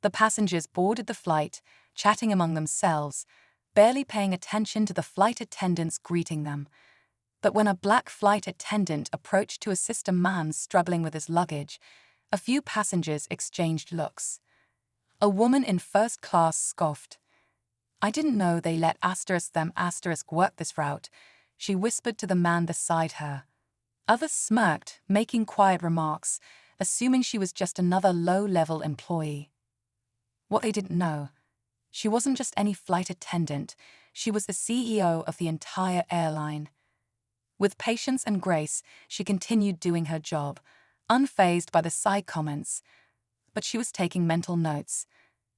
The passengers boarded the flight, chatting among themselves, barely paying attention to the flight attendants greeting them. But when a black flight attendant approached to assist a man struggling with his luggage, a few passengers exchanged looks. A woman in first class scoffed. "I didn't know they let them work this route," she whispered to the man beside her. Others smirked, making quiet remarks, assuming she was just another low-level employee. What they didn't know, she wasn't just any flight attendant, she was the CEO of the entire airline. With patience and grace, she continued doing her job, unfazed by the side comments. But she was taking mental notes.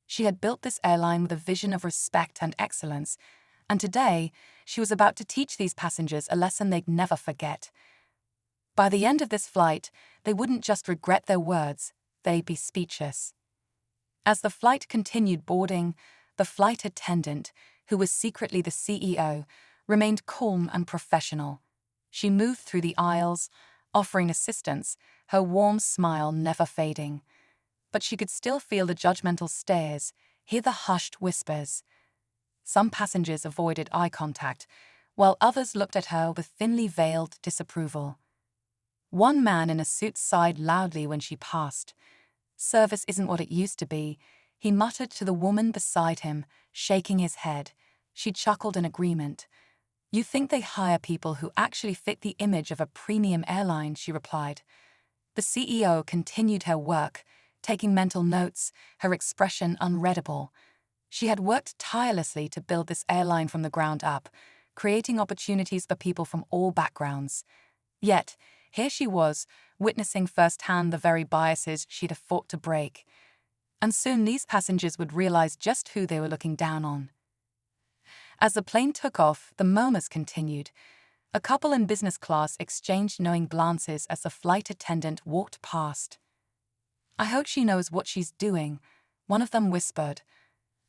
She had built this airline with a vision of respect and excellence, and today she was about to teach these passengers a lesson they'd never forget. By the end of this flight, they wouldn't just regret their words, they'd be speechless. As the flight continued boarding, the flight attendant, who was secretly the CEO, remained calm and professional. She moved through the aisles, offering assistance, her warm smile never fading. But she could still feel the judgmental stares, hear the hushed whispers. Some passengers avoided eye contact, while others looked at her with thinly veiled disapproval. One man in a suit sighed loudly when she passed. "Service isn't what it used to be," he muttered to the woman beside him, shaking his head. She chuckled in agreement. "You think they hire people who actually fit the image of a premium airline," she replied. The CEO continued her work, taking mental notes, her expression unreadable. She had worked tirelessly to build this airline from the ground up, creating opportunities for people from all backgrounds. Yet, here she was, witnessing firsthand the very biases she'd have fought to break. And soon these passengers would realize just who they were looking down on. As the plane took off, the murmurs continued. A couple in business class exchanged knowing glances as the flight attendant walked past. "I hope she knows what she's doing," one of them whispered.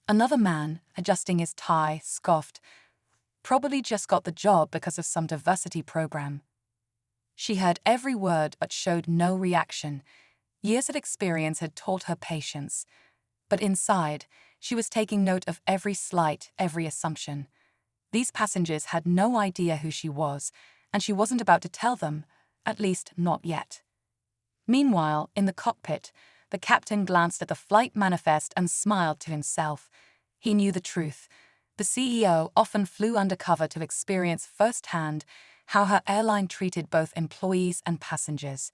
Another man, adjusting his tie, scoffed. "Probably just got the job because of some diversity program." She heard every word but showed no reaction. Years of experience had taught her patience. But inside, she was taking note of every slight, every assumption. These passengers had no idea who she was, and she wasn't about to tell them, at least not yet. Meanwhile, in the cockpit, the captain glanced at the flight manifest and smiled to himself. He knew the truth. The CEO often flew undercover to experience firsthand how her airline treated both employees and passengers.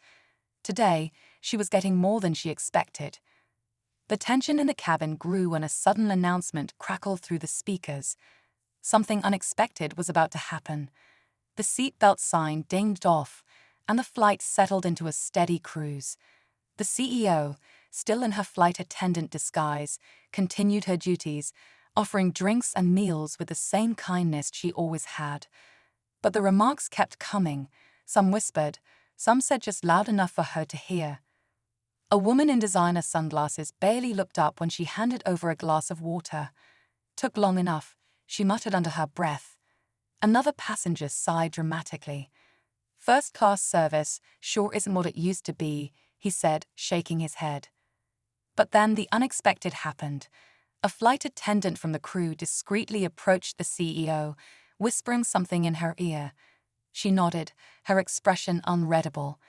Today, she was getting more than she expected. The tension in the cabin grew when a sudden announcement crackled through the speakers. Something unexpected was about to happen. The seatbelt sign dinged off, and the flight settled into a steady cruise. The CEO, still in her flight attendant disguise, continued her duties, offering drinks and meals with the same kindness she always had. But the remarks kept coming. Some whispered, some said just loud enough for her to hear. A woman in designer sunglasses barely looked up when she handed over a glass of water. "Took long enough," she muttered under her breath. Another passenger sighed dramatically. "First-class service sure isn't what it used to be," he said, shaking his head. But then the unexpected happened. A flight attendant from the crew discreetly approached the CEO, whispering something in her ear. She nodded, her expression unreadable.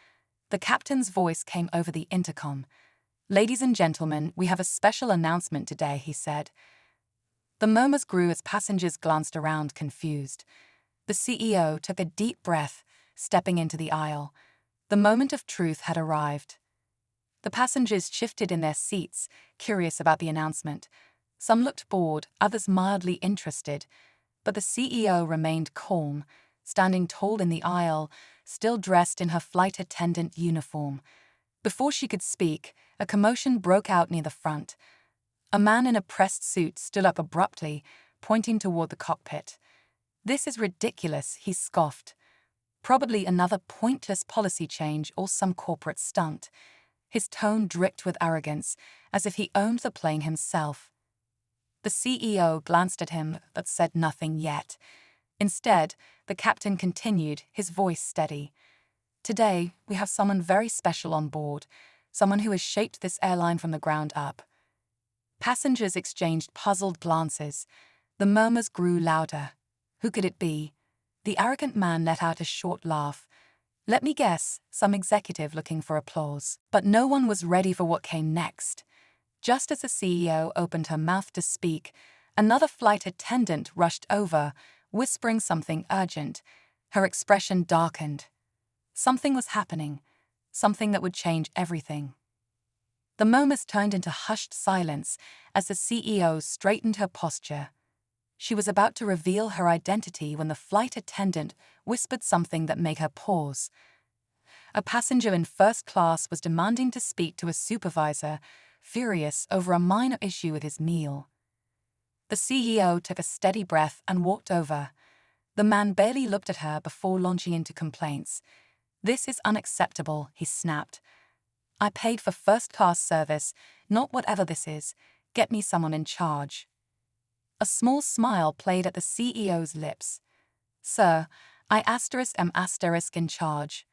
The captain's voice came over the intercom. "Ladies and gentlemen, we have a special announcement today," he said. The murmurs grew as passengers glanced around, confused. The CEO took a deep breath, stepping into the aisle. The moment of truth had arrived. The passengers shifted in their seats, curious about the announcement. Some looked bored, others mildly interested. But the CEO remained calm, standing tall in the aisle, still dressed in her flight attendant uniform. Before she could speak, a commotion broke out near the front. A man in a pressed suit stood up abruptly, pointing toward the cockpit. "This is ridiculous," he scoffed. "Probably another pointless policy change or some corporate stunt." His tone dripped with arrogance, as if he owned the plane himself. The CEO glanced at him but said nothing yet. Instead, the captain continued, his voice steady. "Today, we have someone very special on board, someone who has shaped this airline from the ground up." Passengers exchanged puzzled glances. The murmurs grew louder. Who could it be? The arrogant man let out a short laugh. Let me guess, some executive looking for applause. But no one was ready for what came next. Just as the CEO opened her mouth to speak, another flight attendant rushed over, whispering something urgent. Her expression darkened. Something was happening, something that would change everything. The moments turned into hushed silence as the CEO straightened her posture. She was about to reveal her identity when the flight attendant whispered something that made her pause. A passenger in first class was demanding to speak to a supervisor, furious over a minor issue with his meal. The CEO took a steady breath and walked over. The man barely looked at her before launching into complaints. "This is unacceptable," he snapped. "I paid for first-class service, not whatever this is. Get me someone in charge." A small smile played at the CEO's lips. "Sir, I am in charge."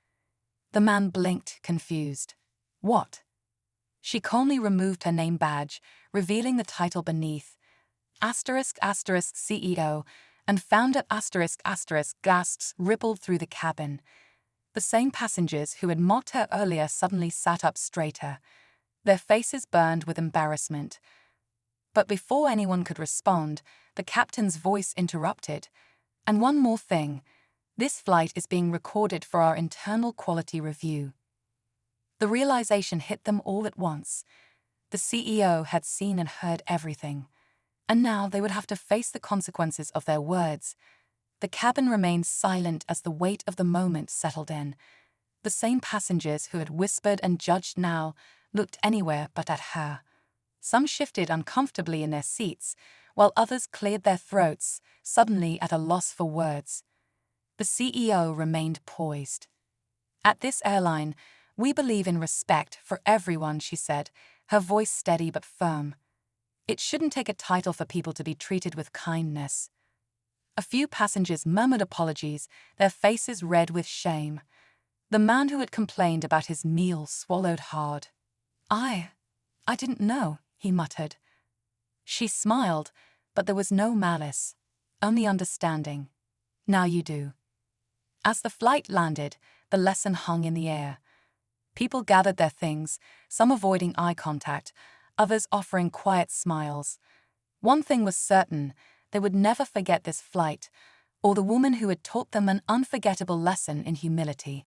The man blinked, confused. "What?" She calmly removed her name badge, revealing the title beneath. CEO, and founder gasps rippled through the cabin. The same passengers who had mocked her earlier suddenly sat up straighter. Their faces burned with embarrassment. But before anyone could respond, the captain's voice interrupted. "And one more thing. This flight is being recorded for our internal quality review." The realization hit them all at once. The CEO had seen and heard everything. And now they would have to face the consequences of their words. The cabin remained silent as the weight of the moment settled in. The same passengers who had whispered and judged now looked anywhere but at her. Some shifted uncomfortably in their seats, while others cleared their throats, suddenly at a loss for words. The CEO remained poised. "At this airline, we believe in respect for everyone," she said, her voice steady but firm. "It shouldn't take a title for people to be treated with kindness." A few passengers murmured apologies, their faces red with shame. The man who had complained about his meal swallowed hard. I didn't know," he muttered. She smiled, but there was no malice, only understanding. "Now you do." As the flight landed, the lesson hung in the air. People gathered their things, some avoiding eye contact, others offering quiet smiles. One thing was certain: they would never forget this flight, or the woman who had taught them an unforgettable lesson in humility.